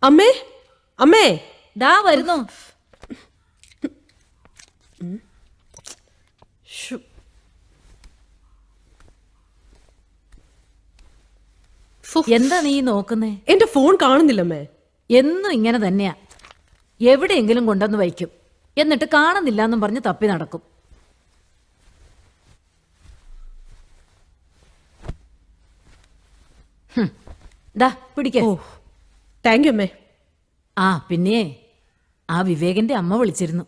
അമ്മേ അമ്മേ ദാ വരുന്നു. എന്താ നീ നോക്കുന്നേ? എന്റെ ഫോൺ കാണുന്നില്ലമ്മേ. എന്നും ഇങ്ങനെ തന്നെയാ, എവിടെയെങ്കിലും കൊണ്ടുവന്ന് വയ്ക്കും, എന്നിട്ട് കാണുന്നില്ല എന്നും പറഞ്ഞ് തപ്പി നടക്കും. ദാ പിടിക്കേ. ഓ താങ്ക് യു അമ്മേ. ആ പിന്നെ ആ വിവേകിന്റെ അമ്മ വിളിച്ചിരുന്നു.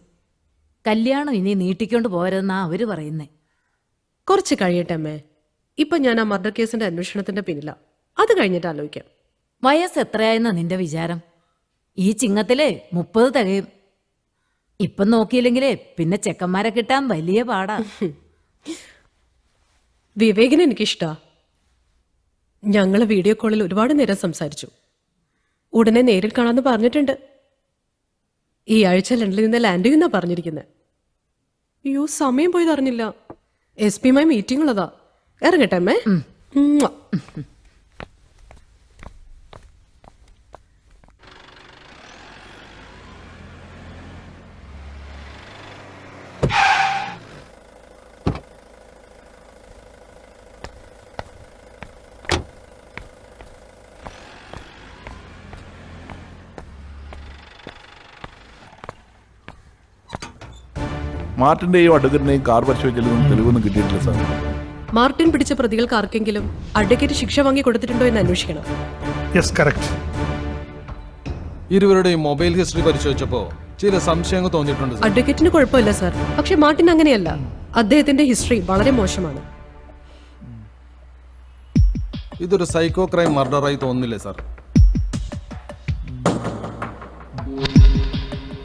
കല്യാണം ഇനി നീട്ടിക്കൊണ്ട് പോരെന്നാ അവര് പറയുന്നേ. കുറച്ച് കഴിയട്ടെ അമ്മേ. ഇപ്പൊ ഞാൻ ആ മർഡർ കേസിന്റെ അന്വേഷണത്തിന്റെ പിന്നിലാ. അത് കഴിഞ്ഞിട്ട് ആലോചിക്കാം. വയസ്സ് എത്രയായെന്നാ നിന്റെ വിചാരം? ഈ ചിങ്ങത്തിലെ 30 തികയും. ഇപ്പം നോക്കിയില്ലെങ്കിലേ പിന്നെ ചെക്കന്മാരെ കിട്ടാൻ വലിയ പാടാ. വിവേകിനെ എനിക്കിഷ്ടാ. ഞങ്ങള് വീഡിയോ കോളിൽ ഒരുപാട് നേരം സംസാരിച്ചു. ഉടനെ നേരിൽ കാണാമെന്ന് പറഞ്ഞിട്ടുണ്ട്. ഈ ആഴ്ച ലണ്ടനിൽ നിന്ന് ലാൻഡ് ചെയ്യുന്നാ പറഞ്ഞിരിക്കുന്നത്. അയ്യോ സമയം പോയത് അറിഞ്ഞില്ല. SP യുമായി മീറ്റിംഗ് ഉള്ളതാ. ഇറങ്ങട്ടെ അമ്മേ. മാർട്ടിന്റെയും അഡ്വക്കേറ്റിന്റെയും കാർ പരിശോധിച്ചാലും തെളിവൊന്നും കിട്ടിയിട്ടില്ല സാർ. മാർട്ടിൻ പിടിച്ച പ്രതികൾക്ക് ആർക്കെങ്കിലും അഡ്വക്കേറ്റ് ശിക്ഷ വാങ്ങി കൊടുത്തിട്ടുണ്ടോ എന്ന് അന്വേഷിക്കണം. Yes correct. ഇരുവരുടെയും മൊബൈൽ ഹിസ്റ്ററി പരിശോധിച്ചപ്പോ ചില സംശയങ്ങൾ തോന്നിയിട്ടുണ്ട്. അഡ്വക്കേറ്റിന് കുഴപ്പമില്ല സാർ, പക്ഷെ മാർട്ടിൻ അങ്ങനെയല്ല. അദ്ദേഹത്തിന്റെ ഹിസ്റ്ററി വളരെ മോശമാണ്. ഇതൊരു സൈക്കോ ക്രൈം മർഡറായി തോന്നുന്നില്ലേ സാർ?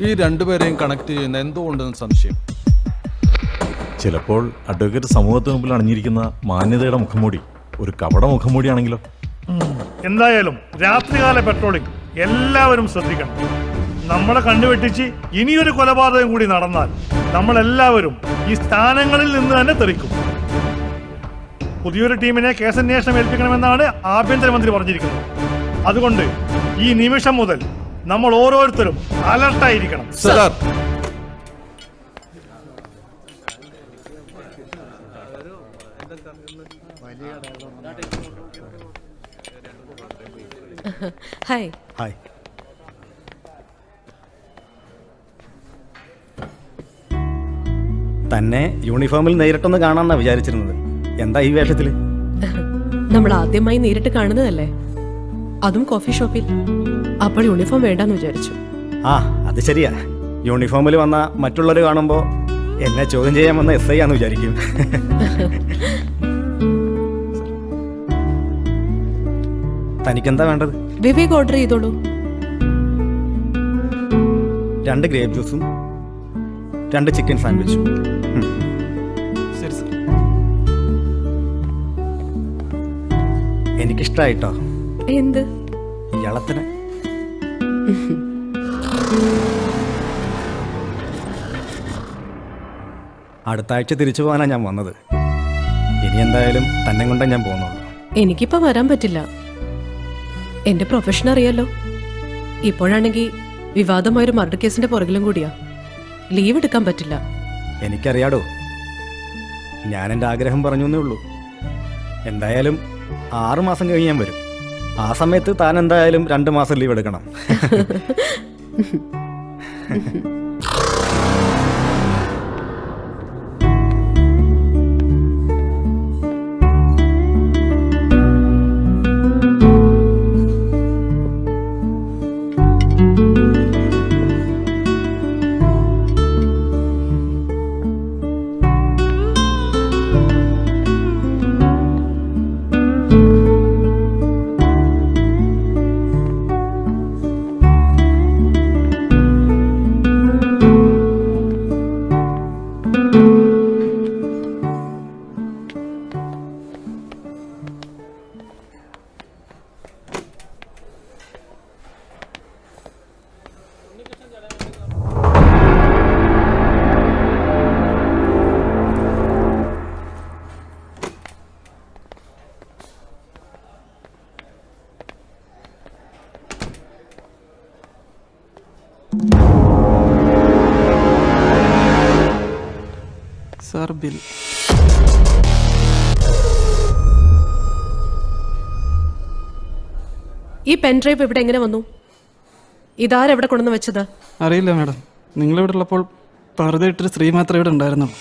ഈ രണ്ടുപേരെയും കണക്ട് ചെയ്യുന്ന എന്തോ ഉണ്ടെന്ന് സംശയം. ചിലപ്പോൾ അഡ്വക്കേറ്റ് സമൂഹത്തിന് മുമ്പിൽ അണിഞ്ഞിരിക്കുന്ന മാന്യതയുടെ മുഖംമൂടി ഒരു കപട മുഖംമൂടിയാണെങ്കിലോ? എന്തായാലും രാത്രികാല പെട്രോളിംഗ് എല്ലാവരും ശ്രദ്ധിക്കണം. നമ്മളെ കണ്ടുവെട്ടിച്ച് ഇനിയൊരു കൊലപാതകം കൂടി നടന്നാൽ നമ്മളെല്ലാവരും ഈ സ്ഥാനങ്ങളിൽ നിന്ന് തന്നെ തെറിക്കും. പുതിയൊരു ടീമിനെ കേസന്വേഷണം ഏൽപ്പിക്കണമെന്നാണ് ആഭ്യന്തരമന്ത്രി പറഞ്ഞിരിക്കുന്നത്. അതുകൊണ്ട് ഈ നിമിഷം മുതൽ നമ്മൾ ഓരോരുത്തരും അലർട്ടായിരിക്കണം. Sir, hi. ഹായ്. തന്നെ യൂണിഫോമിൽ നേരിട്ടൊന്ന് കാണാന്നാ വിചാരിച്ചിരുന്നത്. എന്താ ഈ വേഷത്തില്? നമ്മൾ ആദ്യമായി നേരിട്ട് കാണുന്നതല്ലേ, അതും കോഫി ഷോപ്പിൽ. അപ്പോൾ യൂണിഫോം വേണ്ടെന്ന് വിചാരിച്ചു. ആ അത് ശരിയാ. യൂണിഫോമിൽ വന്ന മറ്റുള്ളവർ കാണുമ്പോൾ എന്നെ ചോദ്യം ചെയ്യാൻ വന്ന SI ആന്ന് വിചാരിക്കും. തനിക്കെന്താ വേണ്ടത്? വിവേക് ഓർഡർ ചെയ്തോളൂ. 2 ഗ്രേപ്പ് ജ്യൂസും 2 ചിക്കൻ സാൻഡ്വിച്ചും. ശരി സാർ. എനിക്കിഷ്ടായിട്ടോ. എന്ത്? ഇളത്തിന്. അടുത്ത ആഴ്ച തിരിച്ചു പോകാനാ ഞാൻ വന്നത്. ഇനി എന്തായാലും തന്നെ കൊണ്ടേ ഞാൻ പോകുന്നുള്ളൂ. എനിക്കിപ്പോ വരാൻ പറ്റില്ല. എന്റെ പ്രൊഫഷൻ അറിയാലോ. ഇപ്പോഴാണെങ്കിൽ വിവാദമായൊരു മർഡർ കേസിന്റെ പുറകിലും കൂടിയാ. ലീവ് എടുക്കാൻ പറ്റില്ല. എനിക്കറിയാടോ. ഞാൻ എൻ്റെ ആഗ്രഹം പറഞ്ഞു എന്നേ ഉള്ളൂ. എന്തായാലും 6 മാസം കഴിഞ്ഞ് ഞാൻ വരും. ആ സമയത്ത് താൻ എന്തായാലും 2 മാസം ലീവ് എടുക്കണം. Sir bill. ഈ പെൻഡ്രൈവ് ഇവിടെ എങ്ങനെ വന്നു? ഇതാരെവിടെ കൊണ്ടുവന്ന് വെച്ചത്? അറിയില്ല മാഡം, നിങ്ങളിവിടെ ഉള്ളപ്പോൾ പറുത ഇട്ടൊരു സ്ത്രീ മാത്രമേ ഇവിടെ ഉണ്ടായിരുന്നുള്ളൂ.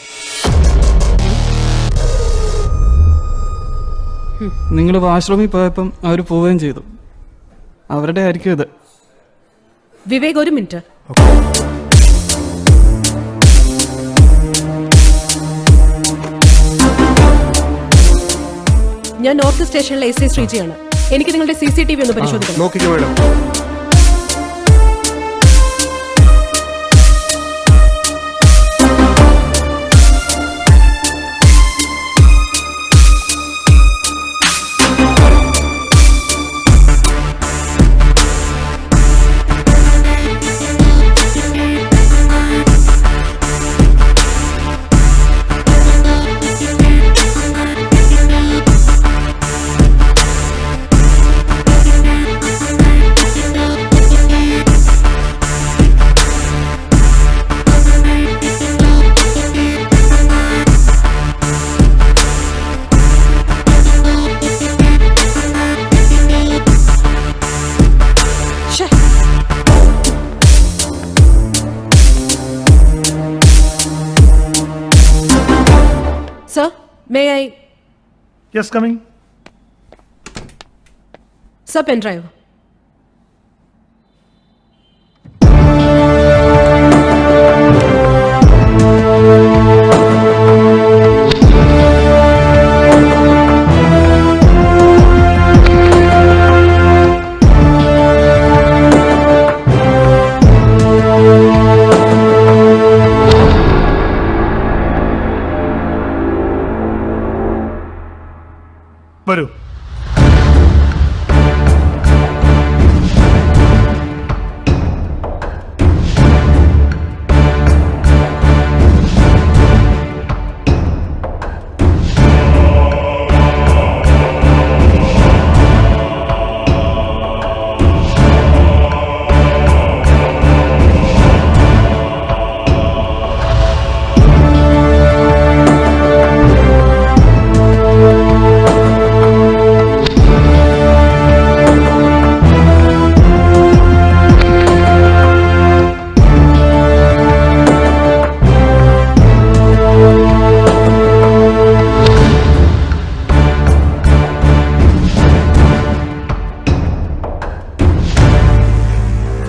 നിങ്ങൾ വാഷ്റൂമിൽ പോയപ്പം അവർ പോവുകയും ചെയ്തു. അവരുടെ ആയിരിക്കും ഇത്. വിവേക്, ഒരു മിനിറ്റ്. ഞാൻ നോർത്ത് സ്റ്റേഷനിലെ എസ് ഐ ശ്രീജിയാണ്. എനിക്ക് നിങ്ങളുടെ CCTV ഒന്ന് പരിശോധിക്കണം. നോക്കിക്കോ madam. Sir, may I? Yes, coming. Sir, pen drive. വരൂ.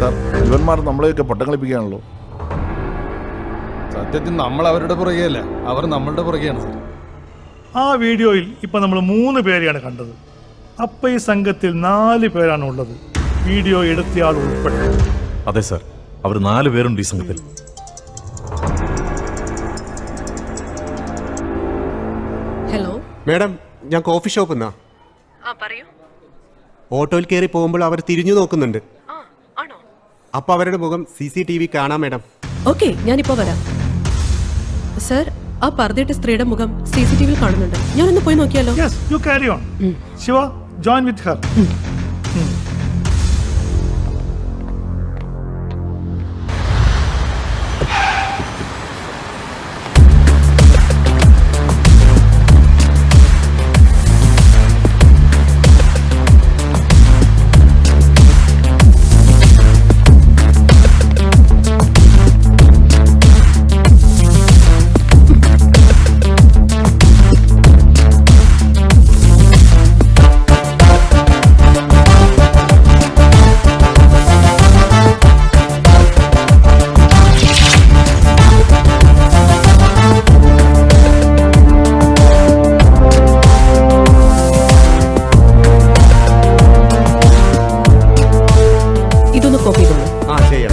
സാർ, ഇവന്മാർ നമ്മളെയൊക്കെ പട്ടം കളിപ്പിക്കുകയാണല്ലോ. സത്യത്തിൽ നമ്മൾ അവരുടെ പുറകെയല്ല, അവർ നമ്മളുടെ പുറകെയാണ് സാർ. ആ വീഡിയോയിൽ ഇപ്പൊ നമ്മൾ 3 പേരെയാണ് കണ്ടത്. അപ്പൊ ഈ സംഘത്തിൽ 4 പേരാണ് ഉള്ളത്, വീഡിയോ എടുത്തയാൾ ഉൾപ്പെടെ. അതെ സാർ, അവർ 4 പേരുണ്ട് ഈ സംഘത്തിൽ. ഹലോ. മാഡം, ഞാൻ കോഫി ഷോപ്പിൽ നിന്നാ. പറയൂ. ഓട്ടോയിൽ കയറി പോകുമ്പോൾ അവർ തിരിഞ്ഞു നോക്കുന്നുണ്ട്. ആണോ? അപ്പൊ അവരുടെ മുഖം CCTV കാണാം മാഡം. ഓക്കെ, ഞാനിപ്പോ വരാം. സർ, ആ പർദ്ദയിട്ട സ്ത്രീയുടെ മുഖം CCTV കാണുന്നുണ്ട്. ഞാനൊന്ന് പോയി നോക്കിയാലോ? Yes, you carry on. Shiva, join with Har. ഇതൊന്ന് കോപ്പി ചെയ്തോളൂ. ആ ചെയ്യാം.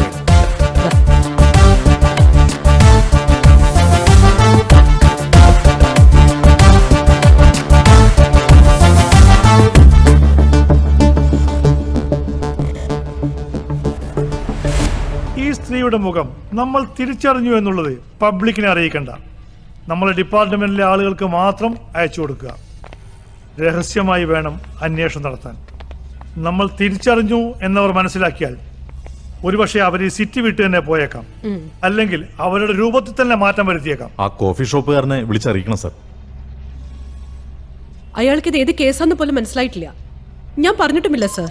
ഈ സ്ത്രീയുടെ മുഖം നമ്മൾ തിരിച്ചറിഞ്ഞു എന്നുള്ളത് പബ്ലിക്കിനെ അറിയിക്കണ്ട. നമ്മളെ ഡിപ്പാർട്ട്മെന്റിലെ ആളുകൾക്ക് മാത്രം അയച്ചു കൊടുക്കുക. രഹസ്യമായി വേണം അന്വേഷണം നടത്താൻ. നമ്മൾ തിരിച്ചറിഞ്ഞു എന്നവർ മനസ്സിലാക്കിയാൽ ഒരുപക്ഷെ അവർ ഈ സിറ്റി വിട്ട് തന്നെ പോയേക്കാം, അല്ലെങ്കിൽ അവരുടെ രൂപത്തിൽ തന്നെ മാറ്റം വരുത്തിയേക്കാം. ആ കോഫി ഷോപ്പുകാരനെ വിളിച്ചറിയിക്കണം സർ. അയാൾക്ക് ഇത് ഏത് കേസാന്ന് പോലും മനസ്സിലായിട്ടില്ല. ഞാൻ പറഞ്ഞിട്ടുമില്ല സർ.